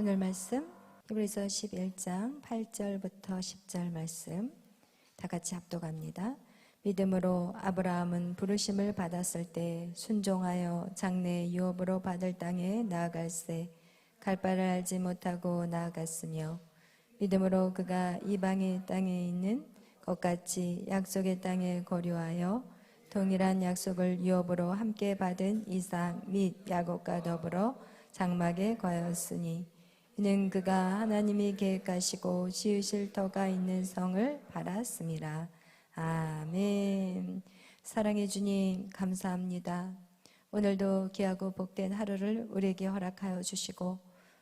오늘 말씀 히브리서 11장 8절부터 10절 말씀 다 같이 합독합니다. 믿음으로 아브라함은 부르심을 받았을 때 순종하여 장래 유업으로 받을 땅에 나아갈새 갈 바를 알지 못하고 나아갔으며 믿음으로 그가 이방의 땅에 있는 것같이 약속의 땅에 거류하여 동일한 약속을 유업으로 함께 받은 이삭 및 야곱과 더불어 장막에 거하였으니 이는 그가 하나님이 계획하시고 지으실 터가 있는 성을 바랐습니다. 아멘. 사랑해 주님 감사합니다. 오늘도 귀하고 복된 하루를 우리에게 허락하여 주시고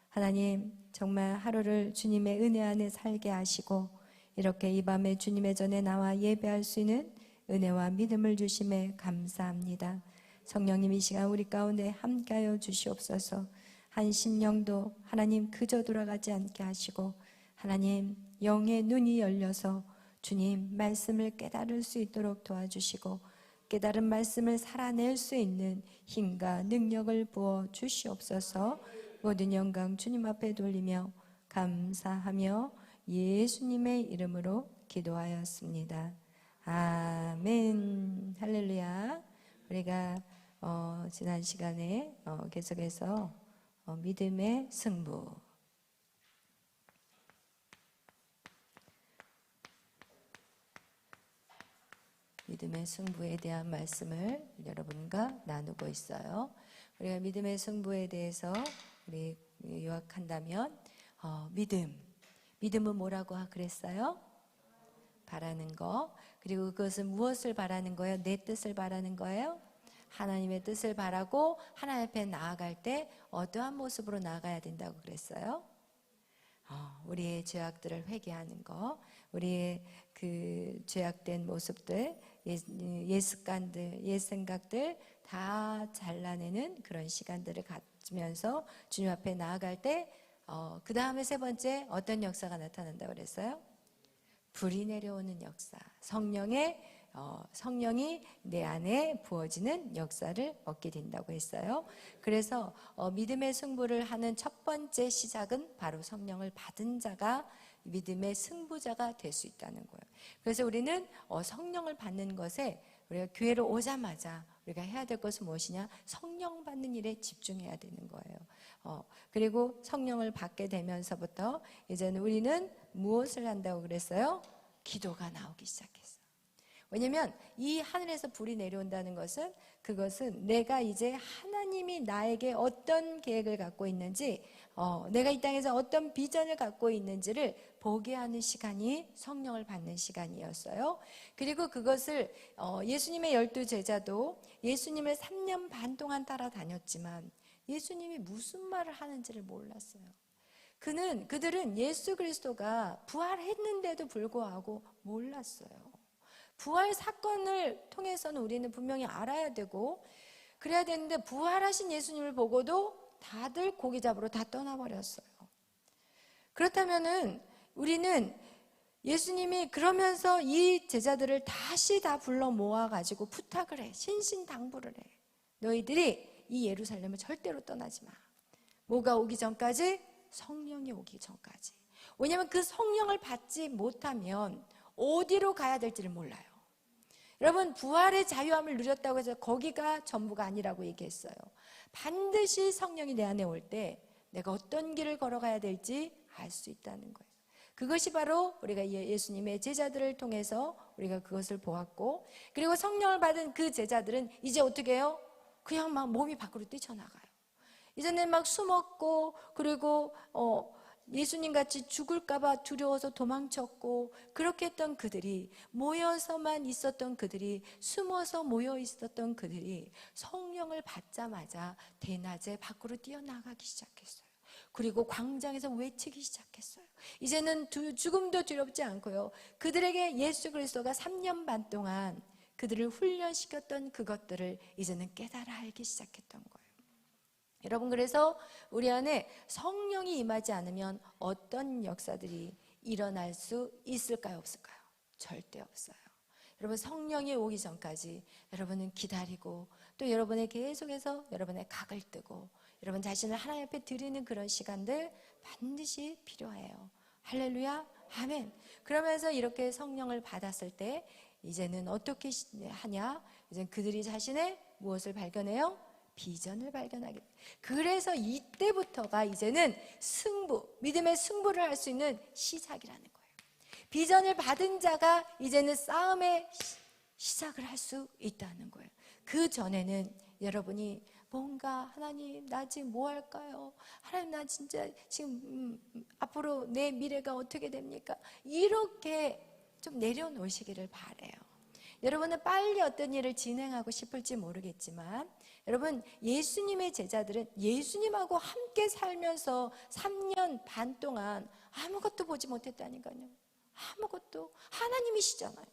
하나님 정말 하루를 주님의 은혜 안에 살게 하시고 이렇게 이 밤에 주님의 전에 나와 예배할 수 있는 은혜와 믿음을 주심에 감사합니다. 성령님 이 시간 우리 가운데 함께하여 주시옵소서. 한 심령도 하나님 그저 돌아가지 않게 하시고 하나님 영의 눈이 열려서 주님 말씀을 깨달을 수 있도록 도와주시고 깨달은 말씀을 살아낼 수 있는 힘과 능력을 부어 주시옵소서. 모든 영광 주님 앞에 돌리며 감사하며 예수님의 이름으로 기도하였습니다. 아멘. 할렐루야. 우리가 지난 시간에 계속해서 믿음의 승부 믿음의 승부에 대한 말씀을 여러분과 나누고 있어요. 우리가 믿음의 승부에 대해서 우리 요약한다면 믿음은 뭐라고 그랬어요? 바라는 거. 그리고 그것은 무엇을 바라는 거예요? 내 뜻을 바라는 거예요? 하나님의 뜻을 바라고 하나님 앞에 나아갈 때 어떠한 모습으로 나아가야 된다고 그랬어요? 우리의 죄악들을 회개하는 거, 우리의 그 죄악된 모습들, 옛 습관들, 옛 생각들 다 잘라내는 그런 시간들을 갖으면서 주님 앞에 나아갈 때 그 다음에 세 번째 어떤 역사가 나타난다고 그랬어요? 불이 내려오는 역사, 성령이 내 안에 부어지는 역사를 얻게 된다고 했어요. 그래서 믿음의 승부를 하는 첫 번째 시작은 바로 성령을 받은 자가 믿음의 승부자가 될 수 있다는 거예요. 그래서 우리는 성령을 받는 것에 우리가 교회로 오자마자 우리가 해야 될 것은 무엇이냐? 성령 받는 일에 집중해야 되는 거예요. 그리고 성령을 받게 되면서부터 이제는 우리는 무엇을 한다고 그랬어요? 기도가 나오기 시작했어요. 왜냐면 이 하늘에서 불이 내려온다는 것은 그것은 내가 이제 하나님이 나에게 어떤 계획을 갖고 있는지 내가 이 땅에서 어떤 비전을 갖고 있는지를 보게 하는 시간이 성령을 받는 시간이었어요. 그리고 그것을 예수님의 12제자도 예수님을 3년 반 동안 따라다녔지만 예수님이 무슨 말을 하는지를 몰랐어요. 그들은 예수 그리스도가 부활했는데도 불구하고 몰랐어요. 부활 사건을 통해서는 우리는 분명히 알아야 되고 그래야 되는데 부활하신 예수님을 보고도 다들 고기 잡으러 다 떠나버렸어요. 그렇다면은 우리는 예수님이 그러면서 이 제자들을 다시 다 불러 모아가지고 부탁을 해. 신신당부를 해. 너희들이 이 예루살렘을 절대로 떠나지 마. 뭐가 오기 전까지? 성령이 오기 전까지. 왜냐하면 그 성령을 받지 못하면 어디로 가야 될지를 몰라요. 여러분 부활의 자유함을 누렸다고 해서 거기가 전부가 아니라고 얘기했어요. 반드시 성령이 내 안에 올 때 내가 어떤 길을 걸어가야 될지 알 수 있다는 거예요. 그것이 바로 우리가 예수님의 제자들을 통해서 우리가 그것을 보았고 그리고 성령을 받은 그 제자들은 이제 어떻게 해요? 그냥 막 몸이 밖으로 뛰쳐나가요. 이제는 막 숨었고 그리고 예수님같이 죽을까봐 두려워서 도망쳤고 그렇게 했던 그들이 모여서만 있었던 그들이 숨어서 모여 있었던 그들이 성령을 받자마자 대낮에 밖으로 뛰어나가기 시작했어요. 그리고 광장에서 외치기 시작했어요. 이제는 죽음도 두렵지 않고요. 그들에게 예수 그리스도가 3년 반 동안 그들을 훈련시켰던 그것들을 이제는 깨달아 알기 시작했던 거예요. 여러분 그래서 우리 안에 성령이 임하지 않으면 어떤 역사들이 일어날 수 있을까요? 없을까요? 절대 없어요. 여러분 성령이 오기 전까지 여러분은 기다리고 또 여러분의 계속해서 여러분의 각을 뜨고 여러분 자신을 하나님 앞에 드리는 그런 시간들 반드시 필요해요. 할렐루야, 아멘. 그러면서 이렇게 성령을 받았을 때 이제는 어떻게 하냐? 이제 그들이 자신의 무엇을 발견해요? 비전을 발견하게 돼요. 그래서 이때부터가 이제는 승부, 믿음의 승부를 할 수 있는 시작이라는 거예요. 비전을 받은 자가 이제는 싸움의 시작을 할 수 있다는 거예요. 그 전에는 여러분이 뭔가 하나님 나 지금 뭐 할까요? 하나님 나 진짜 지금 앞으로 내 미래가 어떻게 됩니까? 이렇게 좀 내려놓으시기를 바라요. 여러분은 빨리 어떤 일을 진행하고 싶을지 모르겠지만 여러분 예수님의 제자들은 예수님하고 함께 살면서 3년 반 동안 아무것도 보지 못했다니까요. 아무것도. 하나님이시잖아요.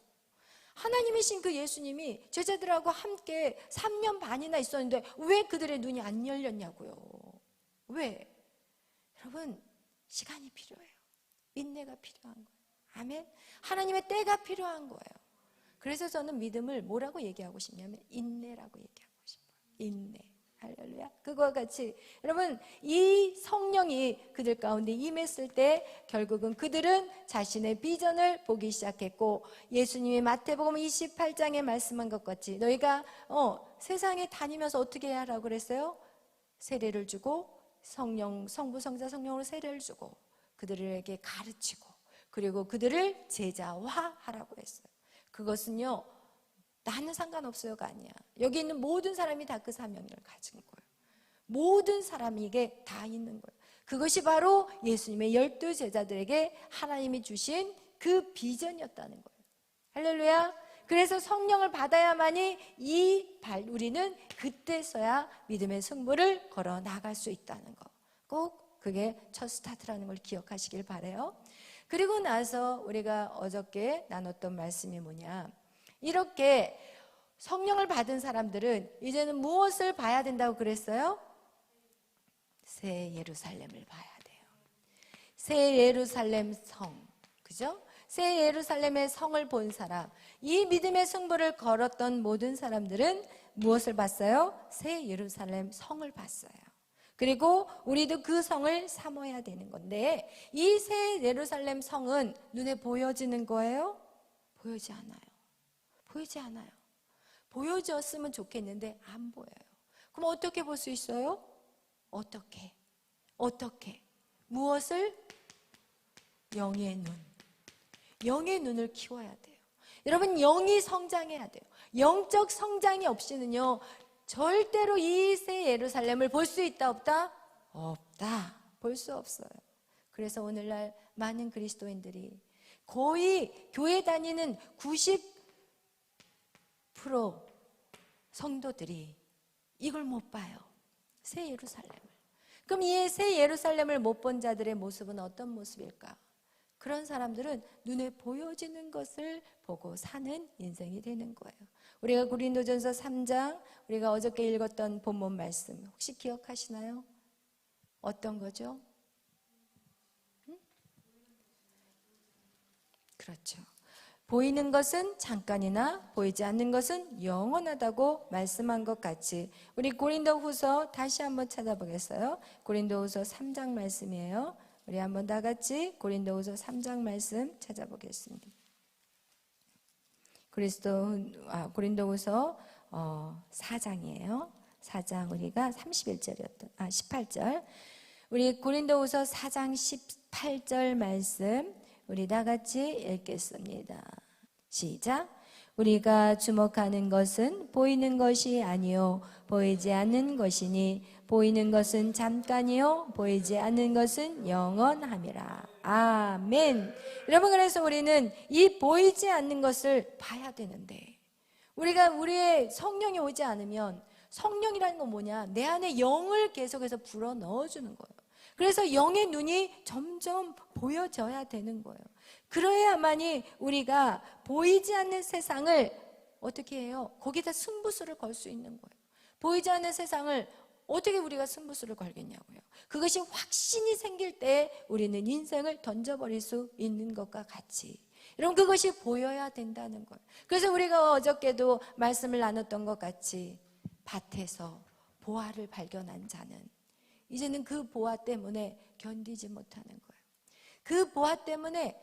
하나님이신 그 예수님이 제자들하고 함께 3년 반이나 있었는데 왜 그들의 눈이 안 열렸냐고요. 왜? 여러분 시간이 필요해요. 인내가 필요한 거예요. 아멘. 하나님의 때가 필요한 거예요. 그래서 저는 믿음을 뭐라고 얘기하고 싶냐면 인내라고 얘기하고 싶어요. 인내. 할렐루야. 그거와 같이 여러분 이 성령이 그들 가운데 임했을 때 결국은 그들은 자신의 비전을 보기 시작했고 예수님이 마태복음 28장에 말씀한 것 같이 너희가 세상에 다니면서 어떻게 해야 하라고 그랬어요? 세례를 주고 성부 성자 성령으로 세례를 주고 그들에게 가르치고 그리고 그들을 제자화하라고 했어요. 그것은요 나는 상관없어요가 아니야. 여기 있는 모든 사람이 다 그 사명을 가진 거예요. 모든 사람에게 다 있는 거예요. 그것이 바로 예수님의 12 제자들에게 하나님이 주신 그 비전이었다는 거예요. 할렐루야. 그래서 성령을 받아야만이 우리는 그때서야 믿음의 승부를 걸어 나갈 수 있다는 거. 꼭 그게 첫 스타트라는 걸 기억하시길 바라요. 그리고 나서 우리가 어저께 나눴던 말씀이 뭐냐? 이렇게 성령을 받은 사람들은 이제는 무엇을 봐야 된다고 그랬어요? 새 예루살렘을 봐야 돼요. 새 예루살렘 성, 그죠? 새 예루살렘의 성을 본 사람, 이 믿음의 승부를 걸었던 모든 사람들은 무엇을 봤어요? 새 예루살렘 성을 봤어요. 그리고 우리도 그 성을 삼아야 되는 건데 이 새 예루살렘 성은 눈에 보여지는 거예요? 보이지 않아요. 보이지 않아요. 보여졌으면 좋겠는데 안 보여요. 그럼 어떻게 볼 수 있어요? 어떻게? 무엇을? 영의 눈. 영의 눈을 키워야 돼요. 여러분 영이 성장해야 돼요. 영적 성장이 없이는요 절대로 이 새 예루살렘을 볼 수 있다 없다? 없다. 볼 수 없어요. 그래서 오늘날 많은 그리스도인들이 거의 교회 다니는 90% 성도들이 이걸 못 봐요. 새 예루살렘을. 그럼 이 새 예루살렘을 못 본 자들의 모습은 어떤 모습일까? 그런 사람들은 눈에 보여지는 것을 보고 사는 인생이 되는 거예요. 우리가 고린도전서 3장 우리가 어저께 읽었던 본문 말씀 혹시 기억하시나요? 어떤 거죠? 그렇죠. 보이는 것은 잠깐이나 보이지 않는 것은 영원하다고 말씀한 것 같이 우리 고린도후서 다시 한번 찾아보겠어요. 고린도후서 3장 말씀이에요. 우리 한번 다 같이 고린도후서 3장 말씀 찾아보겠습니다. 고린도후서 4장이에요. 4장 우리가 18절. 우리 고린도후서 4장 18절 말씀 우리 다 같이 읽겠습니다. 시작. 우리가 주목하는 것은 보이는 것이 아니요 보이지 않는 것이니 보이는 것은 잠깐이요 보이지 않는 것은 영원함이라. 아멘. 여러분 그래서 우리는 이 보이지 않는 것을 봐야 되는데 우리가 우리의 성령이 오지 않으면 성령이라는 건 뭐냐? 내 안에 영을 계속해서 불어 넣어주는 거예요. 그래서 영의 눈이 점점 보여져야 되는 거예요. 그래야만이 우리가 보이지 않는 세상을 어떻게 해요? 거기다 승부수를 걸 수 있는 거예요. 보이지 않는 세상을 어떻게 우리가 승부수를 걸겠냐고요. 그것이 확신이 생길 때 우리는 인생을 던져버릴 수 있는 것과 같이 여러분 그것이 보여야 된다는 거예요. 그래서 우리가 어저께도 말씀을 나눴던 것 같이 밭에서 보화를 발견한 자는 이제는 그 보화 때문에 견디지 못하는 거예요. 그 보화 때문에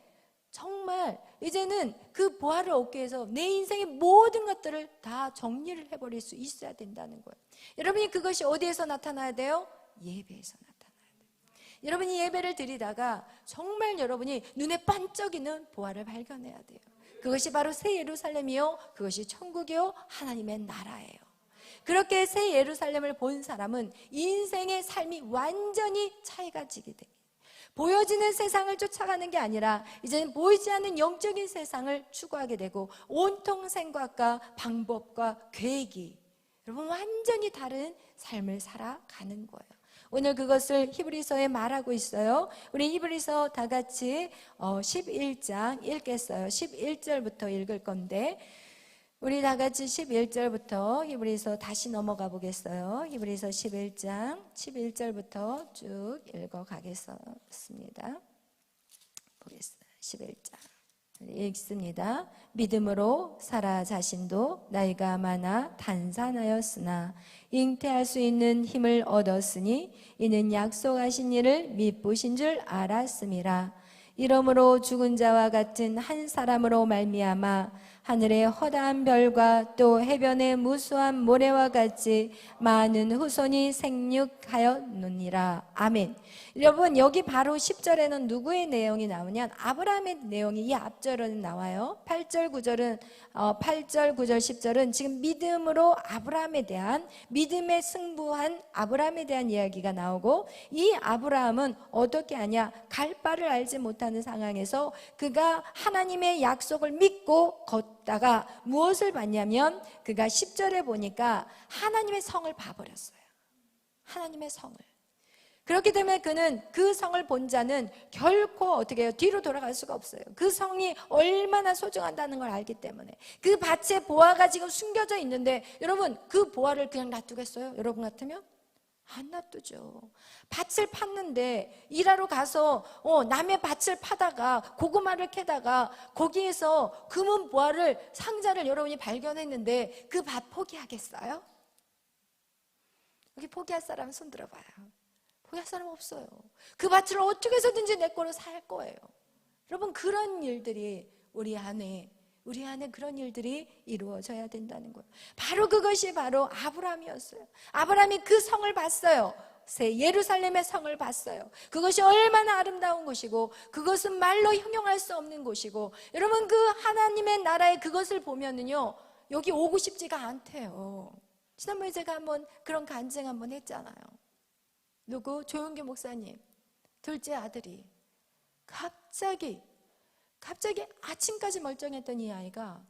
정말 이제는 그 보화를 얻기 위해서 내 인생의 모든 것들을 다 정리를 해버릴 수 있어야 된다는 거예요. 여러분이 그것이 어디에서 나타나야 돼요? 예배에서 나타나야 돼요. 여러분이 예배를 드리다가 정말 여러분이 눈에 반짝이는 보화를 발견해야 돼요. 그것이 바로 새 예루살렘이요, 그것이 천국이요, 하나님의 나라예요. 그렇게 새 예루살렘을 본 사람은 인생의 삶이 완전히 차이가 지게 돼요. 보여지는 세상을 쫓아가는 게 아니라 이제는 보이지 않는 영적인 세상을 추구하게 되고 온통 생각과 방법과 계획이 여러분 완전히 다른 삶을 살아가는 거예요. 오늘 그것을 히브리서에 말하고 있어요. 우리 히브리서 다 같이 11장 읽겠어요. 11절부터 읽을 건데 우리 다 같이 11절부터 히브리서 다시 넘어가 보겠어요. 히브리서 11장 11절부터 쭉 읽어가겠습니다. 보겠어요. 11장 읽습니다. 믿음으로 사라 자신도 나이가 많아 단산하였으나 잉태할 수 있는 힘을 얻었으니 이는 약속하신 이를 미쁘신 줄 알았음이라. 이러므로 죽은 자와 같은 한 사람으로 말미암아 하늘의 허다한 별과 또 해변의 무수한 모래와 같이 많은 후손이 생육하였느니라. 아멘. 여러분 여기 바로 10절에는 누구의 내용이 나오냐? 아브라함의 내용이 이 앞절은 나와요. 8절 9절 10절은 지금 믿음으로 아브라함에 대한 믿음에 승부한 아브라함에 대한 이야기가 나오고 이 아브라함은 어떻게 하냐? 갈 바를 알지 못하는 상황에서 그가 하나님의 약속을 믿고 걷다가 무엇을 봤냐면 그가 10절에 보니까 하나님의 성을 봐버렸어요. 하나님의 성을. 그렇기 때문에 그는 그 성을 본 자는 결코 어떻게 해요? 뒤로 돌아갈 수가 없어요. 그 성이 얼마나 소중하다는 걸 알기 때문에. 그 밭에 보화가 지금 숨겨져 있는데 여러분 그 보화를 그냥 놔두겠어요? 여러분 같으면? 안 놔두죠. 밭을 팠는데 일하러 가서 남의 밭을 파다가 고구마를 캐다가 거기에서 금은 보화를 상자를 여러분이 발견했는데 그 밭 포기하겠어요? 여기 포기할 사람 손 들어봐요. 포기할 사람 없어요. 그 밭을 어떻게 해서든지 내 거로 살 거예요. 여러분 그런 일들이 우리 안에 그런 일들이 이루어져야 된다는 거예요. 바로 그것이 바로 아브라함이었어요. 아브라함이 그 성을 봤어요. 새 예루살렘의 성을 봤어요. 그것이 얼마나 아름다운 곳이고 그것은 말로 형용할 수 없는 곳이고 여러분 그 하나님의 나라에 그것을 보면은요 여기 오고 싶지가 않대요. 지난번에 제가 한번 그런 간증 한번 했잖아요. 누구? 조용기 목사님 둘째 아들이 갑자기 아침까지 멀쩡했던 이 아이가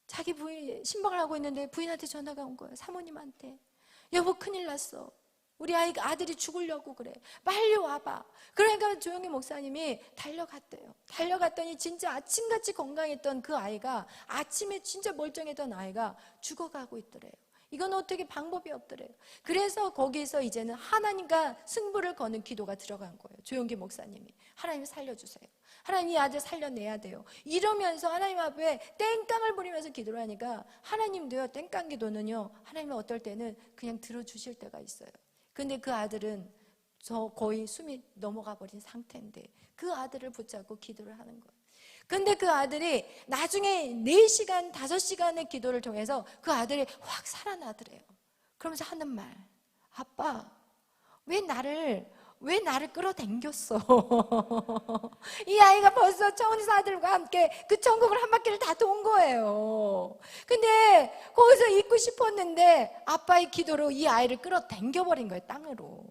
자기 부인 신방을 하고 있는데 부인한테 전화가 온 거예요. 사모님한테. 여보 큰일 났어. 우리 아들이 죽으려고 그래. 빨리 와봐. 그러니까 조용기 목사님이 달려갔대요. 달려갔더니 진짜 아침같이 건강했던 그 아이가 아침에 진짜 멀쩡했던 아이가 죽어가고 있더래요. 이건 어떻게 방법이 없더래요. 그래서 거기서 이제는 하나님과 승부를 거는 기도가 들어간 거예요. 조용기 목사님이. 하나님 살려주세요. 하나님 이 아들 살려내야 돼요. 이러면서 하나님 앞에 땡깡을 부리면서 기도를 하니까 하나님도요 땡깡 기도는요 하나님은 어떨 때는 그냥 들어주실 때가 있어요. 근데 그 아들은 거의 숨이 넘어가 버린 상태인데 그 아들을 붙잡고 기도를 하는 거예요. 근데 그 아들이 나중에 4시간, 5시간의 기도를 통해서 그 아들이 확 살아나더래요. 그러면서 하는 말, 아빠, 왜 나를 끌어당겼어? 이 아이가 벌써 천사들과 함께 그 천국을 한 바퀴를 다 돈 거예요. 근데 거기서 있고 싶었는데 아빠의 기도로 이 아이를 끌어당겨버린 거예요, 땅으로.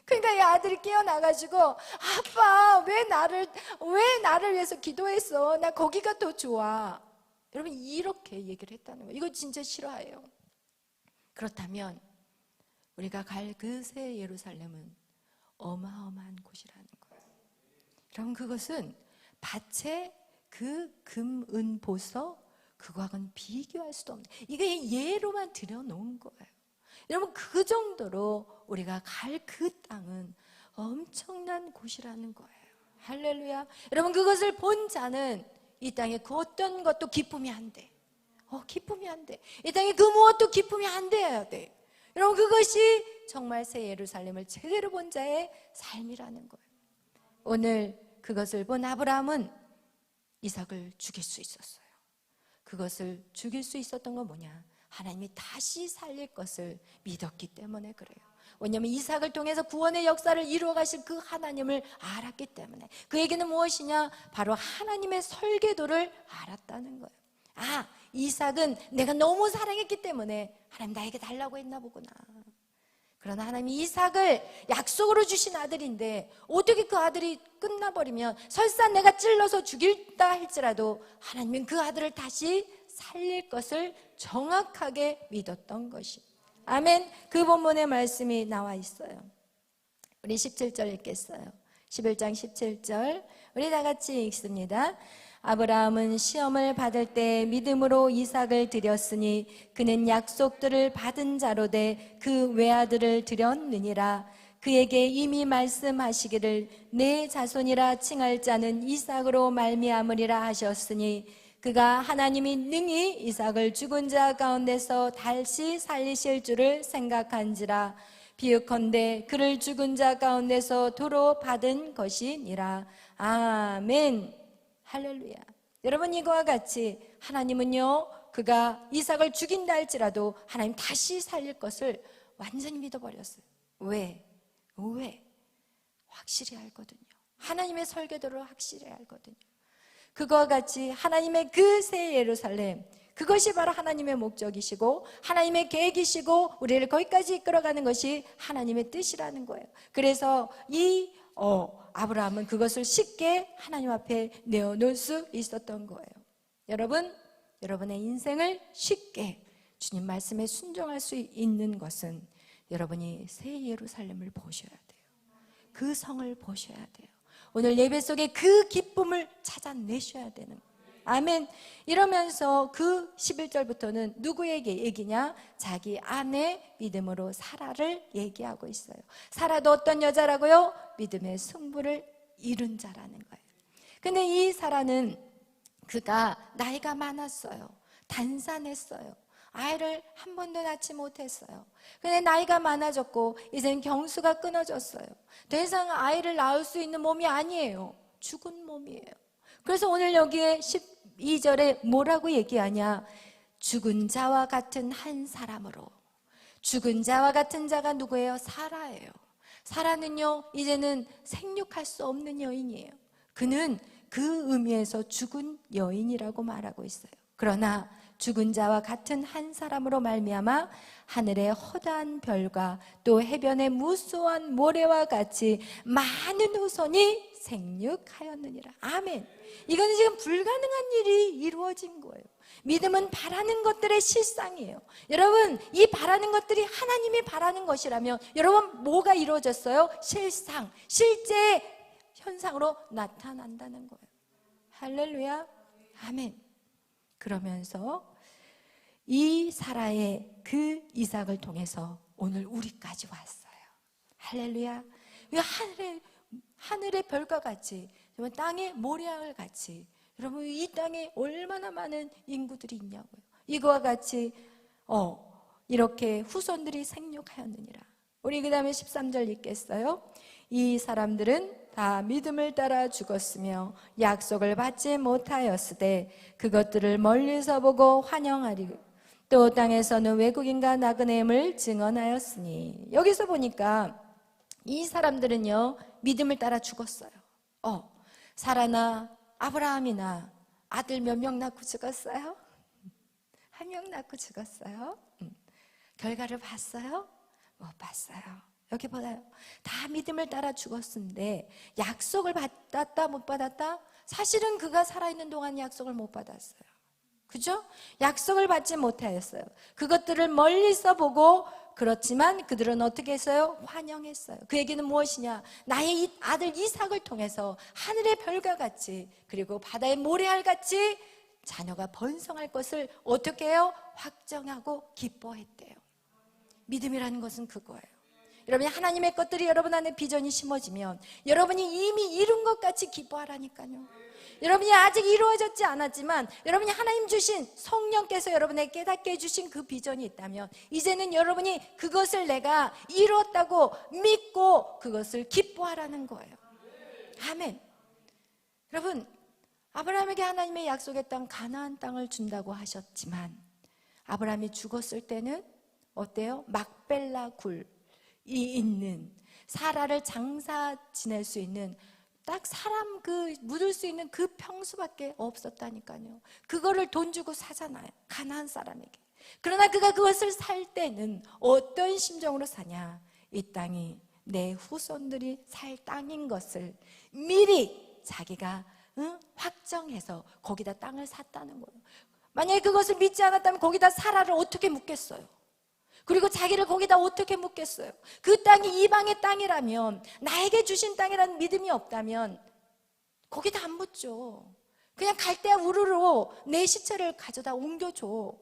그러니까 이 아들이 깨어나가지고 아빠 왜 나를 위해서 기도했어? 나 거기가 더 좋아. 여러분 이렇게 얘기를 했다는 거예요. 이거 진짜 싫어해요. 그렇다면 우리가 갈 그 새 예루살렘은 어마어마한 곳이라는 거예요. 여러분 그것은 밭의 그 금, 은, 보석 그거하고는 비교할 수도 없는 이게 예로만 들여놓은 거예요. 여러분 그 정도로 우리가 갈 그 땅은 엄청난 곳이라는 거예요. 할렐루야. 여러분 그것을 본 자는 이 땅에 그 어떤 것도 기쁨이 안 돼. 기쁨이 안 돼. 이 땅에 그 무엇도 기쁨이 안 돼야 돼. 여러분 그것이 정말 새 예루살렘을 제대로 본 자의 삶이라는 거예요. 오늘 그것을 본 아브라함은 이삭을 죽일 수 있었어요. 그것을 죽일 수 있었던 건 뭐냐? 하나님이 다시 살릴 것을 믿었기 때문에 그래요. 왜냐하면 이삭을 통해서 구원의 역사를 이루어 가실 그 하나님을 알았기 때문에. 그에게는 무엇이냐? 바로 하나님의 설계도를 알았다는 거예요. 아, 이삭은 내가 너무 사랑했기 때문에 하나님 나에게 달라고 했나 보구나. 그러나 하나님이 이삭을 약속으로 주신 아들인데 어떻게 그 아들이 끝나버리면 설사 내가 찔러서 죽일다 할지라도 하나님은 그 아들을 다시 살릴 것을 정확하게 믿었던 것이. 아멘. 그 본문의 말씀이 나와 있어요. 우리 17절 읽겠어요. 11장 17절 우리 다 같이 읽습니다. 아브라함은 시험을 받을 때 믿음으로 이삭을 드렸으니 그는 약속들을 받은 자로 돼 그 외아들을 드렸느니라. 그에게 이미 말씀하시기를 내 자손이라 칭할 자는 이삭으로 말미암으리라 하셨으니 그가 하나님이 능히 이삭을 죽은 자 가운데서 다시 살리실 줄을 생각한지라. 비유컨대 그를 죽은 자 가운데서 도로 받은 것이니라. 아멘. 할렐루야. 여러분, 이거와 같이 하나님은요, 그가 이삭을 죽인다 할지라도 하나님 다시 살릴 것을 완전히 믿어버렸어요. 왜? 확실히 알거든요. 하나님의 설계도를 확실히 알거든요. 그거와 같이 하나님의 그 새 예루살렘, 그것이 바로 하나님의 목적이시고 하나님의 계획이시고 우리를 거기까지 이끌어가는 것이 하나님의 뜻이라는 거예요. 그래서 아브라함은 그것을 쉽게 하나님 앞에 내어놓을 수 있었던 거예요. 여러분의 인생을 쉽게 주님 말씀에 순종할 수 있는 것은 여러분이 새 예루살렘을 보셔야 돼요. 그 성을 보셔야 돼요. 오늘 예배 속에 그 기쁨을 찾아내셔야 되는 거예요. 아멘. 이러면서 그 11절부터는 누구에게 얘기냐? 자기 아내 믿음으로 사라를 얘기하고 있어요. 사라도 어떤 여자라고요? 믿음의 승부를 이룬 자라는 거예요. 근데 이 사라는 그가 나이가 많았어요. 단산했어요. 아이를 한 번도 낳지 못했어요. 근데 나이가 많아졌고 이제는 경수가 끊어졌어요. 더 이상 아이를 낳을 수 있는 몸이 아니에요. 죽은 몸이에요. 그래서 오늘 여기에 12절에 뭐라고 얘기하냐? 죽은 자와 같은 한 사람으로. 죽은 자와 같은 자가 누구예요? 사라예요. 사라는요, 이제는 생육할 수 없는 여인이에요. 그는 그 의미에서 죽은 여인이라고 말하고 있어요. 그러나 죽은 자와 같은 한 사람으로 말미암아 하늘의 허다한 별과 또 해변의 무수한 모래와 같이 많은 후손이 생육하였느니라. 아멘. 이건 지금 불가능한 일이 이루어진 거예요. 믿음은 바라는 것들의 실상이에요. 여러분, 이 바라는 것들이 하나님이 바라는 것이라면 여러분 뭐가 이루어졌어요? 실상, 실제 현상으로 나타난다는 거예요. 할렐루야. 아멘. 그러면서 이 사라의 그 이삭을 통해서 오늘 우리까지 왔어요. 할렐루야. 왜 하늘의 별과 같이, 땅의 모래알 같이, 여러분 이 땅에 얼마나 많은 인구들이 있냐고요. 이거와 같이 이렇게 후손들이 생육하였느니라. 우리 그 다음에 13절 읽겠어요. 이 사람들은 다 믿음을 따라 죽었으며 약속을 받지 못하였으되 그것들을 멀리서 보고 환영하리. 또 땅에서는 외국인과 나그네임을 증언하였으니. 여기서 보니까 이 사람들은요, 믿음을 따라 죽었어요. 사라나 아브라함이나 아들 몇 명 낳고 죽었어요? 한 명 낳고 죽었어요? 결과를 봤어요? 못 봤어요. 여기 보나요? 다 믿음을 따라 죽었는데 약속을 받았다 못 받았다? 사실은 그가 살아있는 동안 약속을 못 받았어요. 그죠? 약속을 받지 못하였어요. 그것들을 멀리서 보고, 그렇지만 그들은 어떻게 했어요? 환영했어요. 그 얘기는 무엇이냐? 나의 이 아들 이삭을 통해서 하늘의 별과 같이, 그리고 바다의 모래알 같이 자녀가 번성할 것을 어떻게 해요? 확정하고 기뻐했대요. 믿음이라는 것은 그거예요. 여러분이 하나님의 것들이 여러분 안에 비전이 심어지면 여러분이 이미 이룬 것 같이 기뻐하라니까요. 여러분이 아직 이루어졌지 않았지만 여러분이 하나님 주신 성령께서 여러분에게 깨닫게 해주신 그 비전이 있다면 이제는 여러분이 그것을 내가 이루었다고 믿고 그것을 기뻐하라는 거예요. 아멘. 여러분, 아브라함에게 하나님의 약속의 땅 가나안 땅을 준다고 하셨지만 아브라함이 죽었을 때는 어때요? 막벨라 굴이 있는, 사라를 장사 지낼 수 있는 딱 사람 묻을 수 있는 그 평수밖에 없었다니까요. 그거를 돈 주고 사잖아요, 가나안 사람에게. 그러나 그가 그것을 살 때는 어떤 심정으로 사냐? 이 땅이 내 후손들이 살 땅인 것을 미리 자기가 확정해서 거기다 땅을 샀다는 거예요. 만약에 그것을 믿지 않았다면 거기다 사라를 어떻게 묻겠어요? 그리고 자기를 거기다 어떻게 묻겠어요? 그 땅이 이방의 땅이라면, 나에게 주신 땅이라는 믿음이 없다면 거기다 안 묻죠. 그냥 갈대아 우르로 내 시체를 가져다 옮겨줘,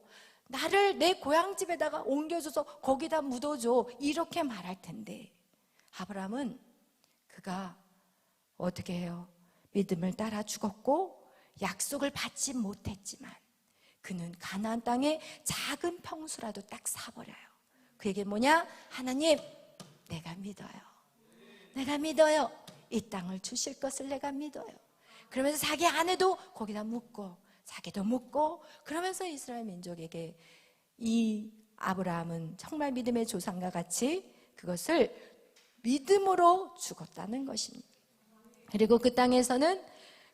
나를 내 고향집에다가 옮겨줘서 거기다 묻어줘, 이렇게 말할 텐데 아브라함은 그가 어떻게 해요? 믿음을 따라 죽었고 약속을 받지 못했지만 그는 가나안 땅의 작은 평수라도 딱 사버려요. 그게 뭐냐? 하나님, 내가 믿어요. 내가 믿어요. 이 땅을 주실 것을 내가 믿어요. 그러면서 자기 아내도 거기다 묻고 자기도 묻고, 그러면서 이스라엘 민족에게 이 아브라함은 정말 믿음의 조상과 같이 그것을 믿음으로 죽었다는 것입니다. 그리고 그 땅에서는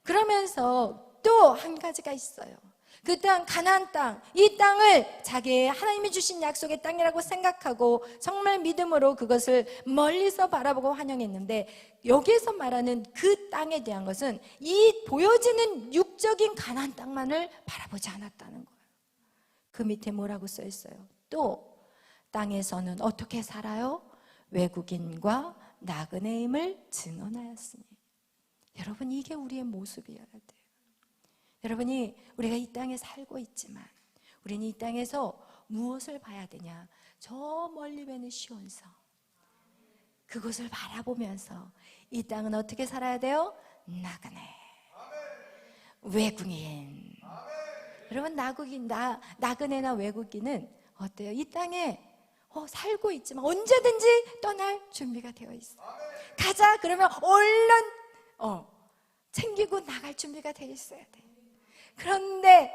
그러면서 또 한 가지가 있어요. 그 땅, 가나안 땅, 이 땅을 자기의 하나님이 주신 약속의 땅이라고 생각하고 정말 믿음으로 그것을 멀리서 바라보고 환영했는데, 여기에서 말하는 그 땅에 대한 것은 이 보여지는 육적인 가나안 땅만을 바라보지 않았다는 거예요. 그 밑에 뭐라고 써 있어요? 또 땅에서는 어떻게 살아요? 외국인과 나그네임을 증언하였으니. 여러분, 이게 우리의 모습이어야 돼요. 여러분이, 우리가 이 땅에 살고 있지만 우리는 이 땅에서 무엇을 봐야 되냐? 저 멀리 보이는 시온성, 그곳을 바라보면서 이 땅은 어떻게 살아야 돼요? 나그네, 외국인. 여러분, 나그네나 외국인은 어때요? 이 땅에 살고 있지만 언제든지 떠날 준비가 되어 있어요. 가자 그러면 얼른 챙기고 나갈 준비가 되어 있어야 돼. 그런데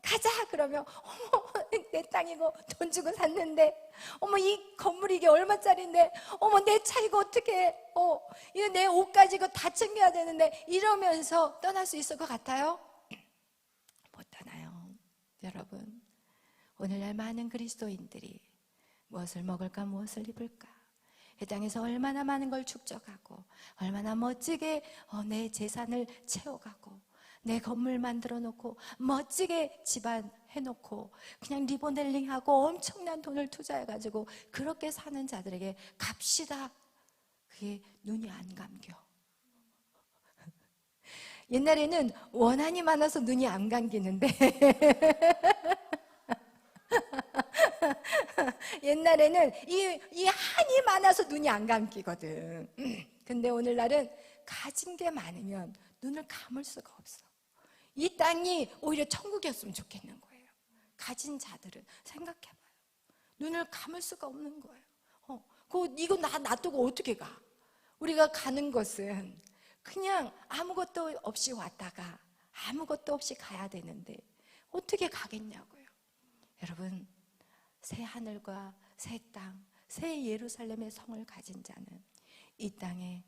가자 그러면 어머, 내 땅이고 돈 주고 샀는데, 어머, 이 건물이 이게 얼마짜리인데, 어머, 내 차 이거 어떻게 이거 내 옷까지 이거 다 챙겨야 되는데, 이러면서 떠날 수 있을 것 같아요? 못 떠나요. 여러분, 오늘날 많은 그리스도인들이 무엇을 먹을까, 무엇을 입을까, 이 땅에서 얼마나 많은 걸 축적하고 얼마나 멋지게 내 재산을 채워가고 내 건물 만들어 놓고 멋지게 집안 해놓고 그냥 리모델링하고 엄청난 돈을 투자해가지고 그렇게 사는 자들에게 갑시다, 그게 눈이 안 감겨. 옛날에는 원한이 많아서 눈이 안 감기는데 옛날에는 이 한이 많아서 눈이 안 감기거든. 근데 오늘날은 가진 게 많으면 눈을 감을 수가 없어. 이 땅이 오히려 천국이었으면 좋겠는 거예요. 가진 자들은 생각해봐요. 눈을 감을 수가 없는 거예요. 이거 놔두고 어떻게 가? 우리가 가는 것은 그냥 아무것도 없이 왔다가 아무것도 없이 가야 되는데 어떻게 가겠냐고요. 여러분, 새 하늘과 새 땅, 새 예루살렘의 성을 가진 자는 이 땅에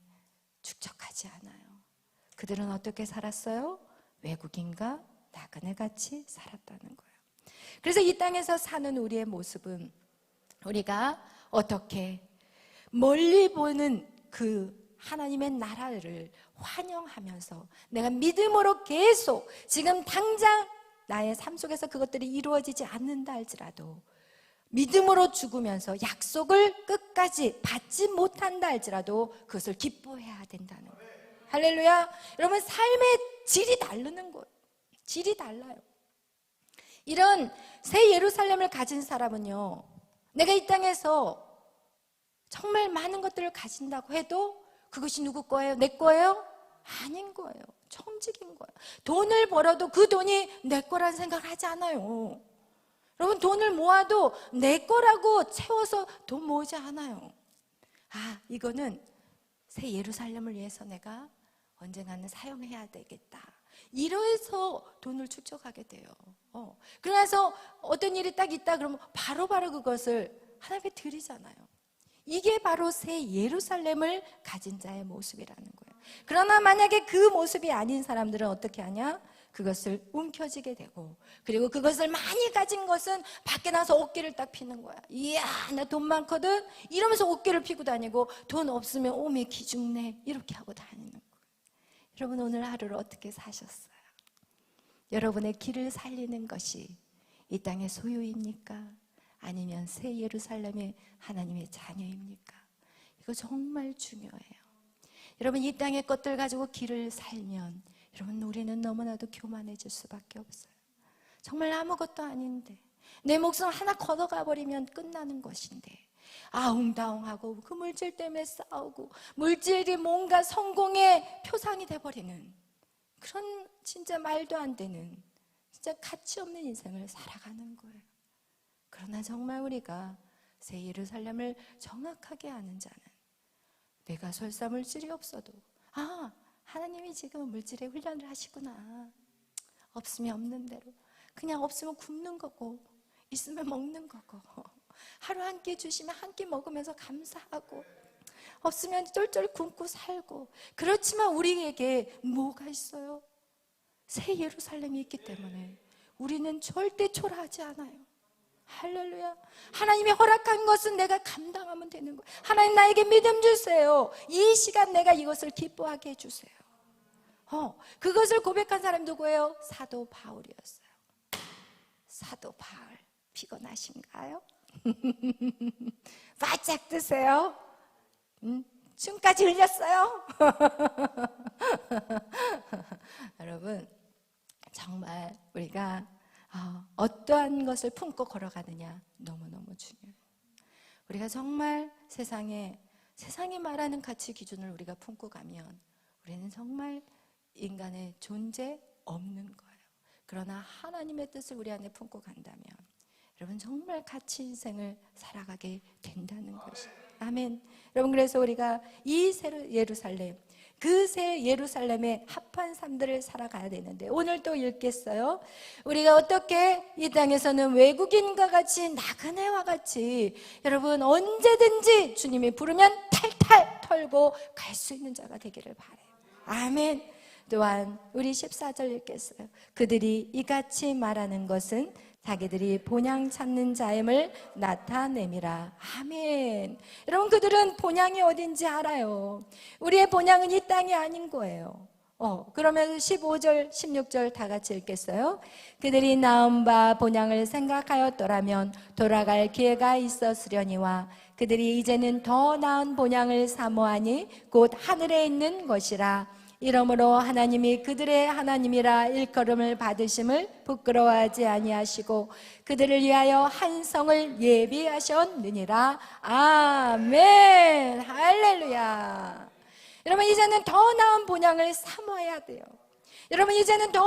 축적하지 않아요. 그들은 어떻게 살았어요? 외국인과 나그네같이 살았다는 거예요. 그래서 이 땅에서 사는 우리의 모습은, 우리가 어떻게 멀리 보는 그 하나님의 나라를 환영하면서 내가 믿음으로 계속 지금 당장 나의 삶 속에서 그것들이 이루어지지 않는다 할지라도 믿음으로 죽으면서 약속을 끝까지 받지 못한다 할지라도 그것을 기뻐해야 된다는 거예요. 할렐루야. 여러분, 삶의 질이 다르는 거예요. 질이 달라요. 이런 새 예루살렘을 가진 사람은요, 내가 이 땅에서 정말 많은 것들을 가진다고 해도 그것이 누구 거예요? 내 거예요? 아닌 거예요. 청직인 거예요. 돈을 벌어도 그 돈이 내 거라는 생각을 하지 않아요. 여러분, 돈을 모아도 내 거라고 채워서 돈 모으지 않아요. 이거는 새 예루살렘을 위해서 내가 언젠가는 사용해야 되겠다, 이래서 돈을 축적하게 돼요. 그래서 어떤 일이 딱 있다 그러면 바로바로 그것을 하나님께 드리잖아요. 이게 바로 새 예루살렘을 가진 자의 모습이라는 거예요. 그러나 만약에 그 모습이 아닌 사람들은 어떻게 하냐? 그것을 움켜쥐게 되고, 그리고 그것을 많이 가진 것은 밖에 나서 어깨를 딱 피는 거야. 이야, 나 돈 많거든? 이러면서 어깨를 피고 다니고, 돈 없으면 오메 기죽네, 이렇게 하고 다니는 거예요. 여러분, 오늘 하루를 어떻게 사셨어요? 여러분의 길을 살리는 것이 이 땅의 소유입니까? 아니면 새 예루살렘의 하나님의 자녀입니까? 이거 정말 중요해요. 여러분, 이 땅의 것들 가지고 길을 살면 여러분, 우리는 너무나도 교만해질 수밖에 없어요. 정말 아무것도 아닌데 내 목숨 하나 걷어가 버리면 끝나는 것인데, 아웅다웅하고 그 물질 때문에 싸우고, 물질이 뭔가 성공의 표상이 돼버리는 그런 진짜 말도 안 되는, 진짜 가치 없는 인생을 살아가는 거예요. 그러나 정말 우리가 새 예루살렘을 정확하게 아는 자는, 내가 설사 물질이 없어도 하나님이 지금 물질의 훈련을 하시구나, 없으면 없는 대로, 그냥 없으면 굶는 거고 있으면 먹는 거고, 하루 한 끼 주시면 한 끼 먹으면서 감사하고, 없으면 쫄쫄 굶고 살고. 그렇지만 우리에게 뭐가 있어요? 새 예루살렘이 있기 때문에 우리는 절대 초라하지 않아요. 할렐루야. 하나님이 허락한 것은 내가 감당하면 되는 거예요. 하나님, 나에게 믿음 주세요. 이 시간 내가 이것을 기뻐하게 해주세요. 그것을 고백한 사람이 누구예요? 사도 바울이었어요. 사도 바울, 피곤하신가요? 바짝 드세요. 춤까지 흘렸어요. 여러분, 정말 우리가 어떠한 것을 품고 걸어가느냐 너무너무 중요해요. 우리가 정말 세상이 말하는 가치 기준을 우리가 품고 가면 우리는 정말 인간의 존재 없는 거예요. 그러나 하나님의 뜻을 우리 안에 품고 간다면 여러분, 정말 가치 인생을 살아가게 된다는 것이. 아멘. 여러분, 그래서 우리가 이 새 예루살렘, 그 새 예루살렘의 합한 삶들을 살아가야 되는데, 오늘 또 읽겠어요. 우리가 어떻게 이 땅에서는 외국인과 같이, 나그네와 같이, 여러분 언제든지 주님이 부르면 탈탈 털고 갈 수 있는 자가 되기를 바라요. 아멘. 또한 우리 14절 읽겠어요. 그들이 이같이 말하는 것은 자기들이 본향 찾는 자임을 나타내미라. 아멘. 여러분, 그들은 본향이 어딘지 알아요. 우리의 본향은 이 땅이 아닌 거예요. 그러면 15절 16절 다 같이 읽겠어요. 그들이 나은 바 본향을 생각하였더라면 돌아갈 기회가 있었으려니와 그들이 이제는 더 나은 본향을 사모하니 곧 하늘에 있는 것이라. 이러므로 하나님이 그들의 하나님이라 일컬음을 받으심을 부끄러워하지 아니하시고 그들을 위하여 한 성을 예비하셨느니라. 아멘. 할렐루야. 여러분, 이제는 더 나은 본향을 사모해야 돼요. 여러분, 이제는 더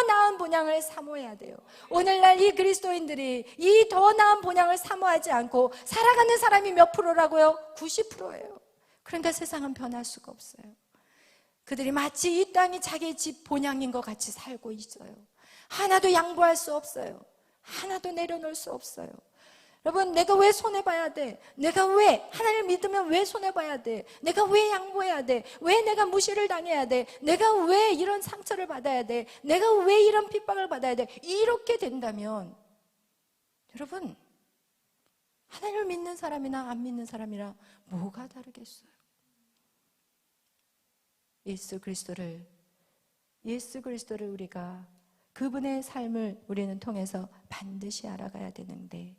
나은 본향을 사모해야 돼요. 오늘날 이 그리스도인들이 이 더 나은 본향을 사모하지 않고 살아가는 사람이 몇 프로라고요? 90%예요. 그러니까 세상은 변할 수가 없어요. 그들이 마치 이 땅이 자기 집 본향인 것 같이 살고 있어요. 하나도 양보할 수 없어요. 하나도 내려놓을 수 없어요. 여러분, 내가 왜 손해봐야 돼? 내가 왜 하나님을 믿으면 왜 손해봐야 돼? 내가 왜 양보해야 돼? 왜 내가 무시를 당해야 돼? 내가 왜 이런 상처를 받아야 돼? 내가 왜 이런 핍박을 받아야 돼? 이렇게 된다면 여러분, 하나님을 믿는 사람이나 안 믿는 사람이랑 뭐가 다르겠어요? 예수 그리스도를 우리가, 그분의 삶을 우리는 통해서 반드시 알아가야 되는데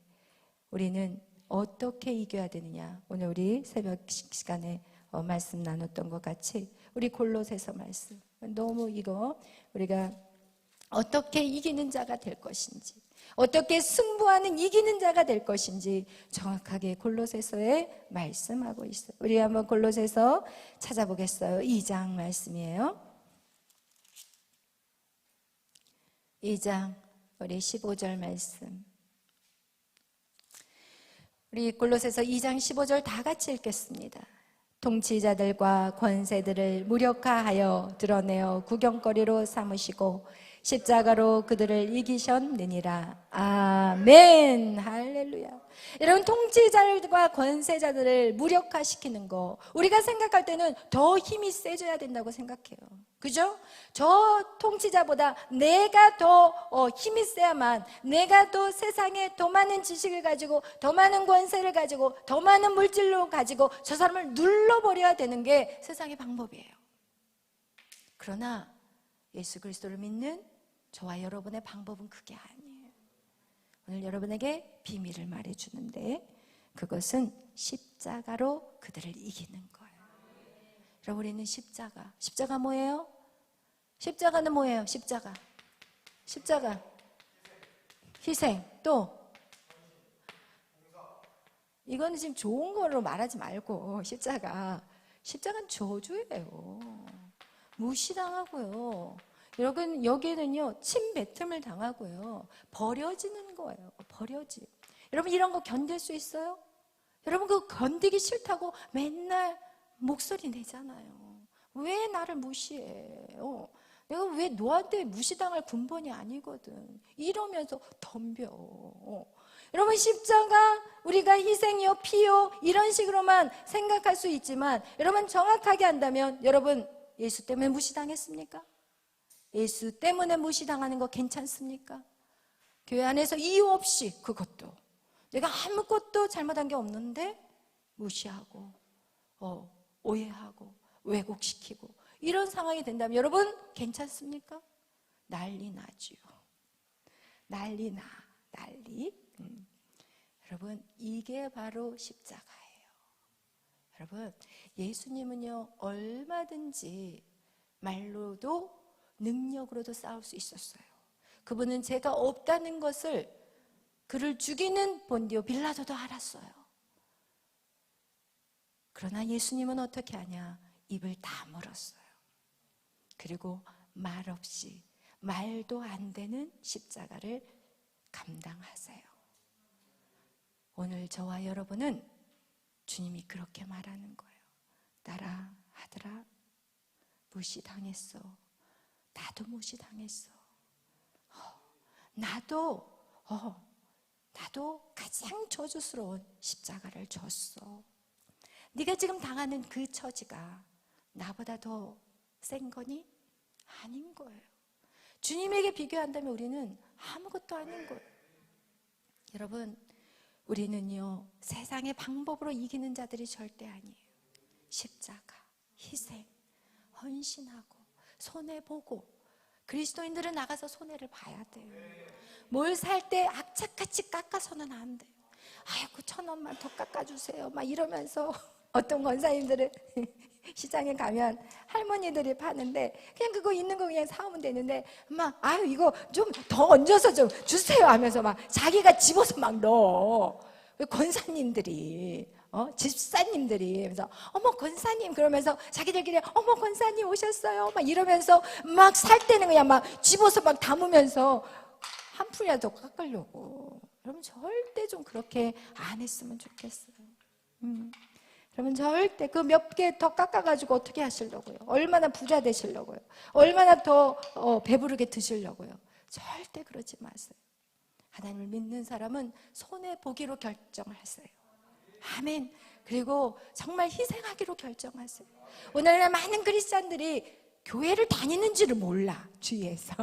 우리는 어떻게 이겨야 되느냐? 오늘 우리 새벽 시간에 말씀 나눴던 것 같이 우리 골로새서 말씀, 너무 이거 우리가 어떻게 이기는 자가 될 것인지, 어떻게 승부하는 이기는 자가 될 것인지 정확하게 골로새서에 말씀하고 있어요. 우리 한번 골로새서 찾아보겠어요. 2장 말씀이에요. 2장 우리 15절 말씀. 우리 골로새서 2장 15절 다 같이 읽겠습니다. 통치자들과 권세들을 무력화하여 드러내어 구경거리로 삼으시고 십자가로 그들을 이기셨느니라. 아멘. 할렐루야. 여러분, 통치자들과 권세자들을 무력화시키는 거, 우리가 생각할 때는 더 힘이 세져야 된다고 생각해요. 그죠? 저 통치자보다 내가 더 힘이 세야만, 내가 더 세상에 더 많은 지식을 가지고, 더 많은 권세를 가지고, 더 많은 물질로 가지고 저 사람을 눌러버려야 되는 게 세상의 방법이에요. 그러나 예수 그리스도를 믿는 저와 여러분의 방법은 그게 아니에요. 오늘 여러분에게 비밀을 말해주는데, 그것은 십자가로 그들을 이기는 거예요. 여러분, 우리는 십자가 뭐예요? 십자가는 뭐예요? 십자가 희생, 또 이거는 지금 좋은 거로 말하지 말고, 십자가는 저주예요. 무시당하고요. 여러분, 여기에는요 침뱉음을 당하고요, 버려지는 거예요. 버려짐. 여러분, 이런 거 견딜 수 있어요? 여러분, 그거 견디기 싫다고 맨날 목소리 내잖아요. 왜 나를 무시해? 내가 왜 너한테 무시당할 근본이 아니거든. 이러면서 덤벼. 여러분, 십자가 우리가 희생이요 피요 이런 식으로만 생각할 수 있지만, 여러분 정확하게 한다면, 여러분 예수 때문에 무시당했습니까? 예수 때문에 무시당하는 거 괜찮습니까? 교회 안에서 이유 없이, 그것도 내가 아무것도 잘못한 게 없는데 무시하고 오해하고 왜곡시키고 이런 상황이 된다면, 여러분 괜찮습니까? 난리 나지요. 난리. 여러분, 이게 바로 십자가예요. 여러분, 예수님은요 얼마든지 말로도 능력으로도 싸울 수 있었어요. 그분은 죄가 없다는 것을 그를 죽이는 본디오 빌라도도 알았어요. 그러나 예수님은 어떻게 하냐? 입을 다물었어요. 그리고 말없이, 말도 안 되는 십자가를 감당하세요. 오늘 저와 여러분은 주님이 그렇게 말하는 거예요. 딸아, 아들아, 무시당했어. 나도 무시당했어. 나도 가장 저주스러운 십자가를 졌어. 네가 지금 당하는 그 처지가 나보다 더 센 거니? 아닌 거예요. 주님에게 비교한다면 우리는 아무것도 아닌 거예요. 여러분, 우리는요 세상의 방법으로 이기는 자들이 절대 아니에요. 십자가, 희생, 헌신하고 손해보고. 그리스도인들은 나가서 손해를 봐야 돼요. 뭘 살 때 악착같이 깎아서는 안 돼요. 아이고 1,000원만 더 깎아주세요 막 이러면서. 어떤 권사님들은 시장에 가면 할머니들이 파는데 그냥 그거 있는 거 그냥 사오면 되는데, 막 아유 이거 좀 더 얹어서 좀 주세요 하면서 막 자기가 집어서 막 넣어. 권사님들이 집사님들이. 그래서 어머 권사님 그러면서 자기들끼리 어머 권사님 오셨어요 막 이러면서 막 살 때는 그냥 막 집어서 막 담으면서 한 푼이라도 깎으려고. 여러분, 절대 좀 그렇게 안 했으면 좋겠어요. 여러분, 절대 그 몇 개 더 깎아가지고 어떻게 하시려고요? 얼마나 부자 되시려고요? 얼마나 더 배부르게 드시려고요? 절대 그러지 마세요. 하나님을 믿는 사람은 손해보기로 결정하세요. 아멘. 그리고 정말 희생하기로 결정하세요. 오늘날 많은 크리스찬들이 교회를 다니는지를 몰라, 주위에서.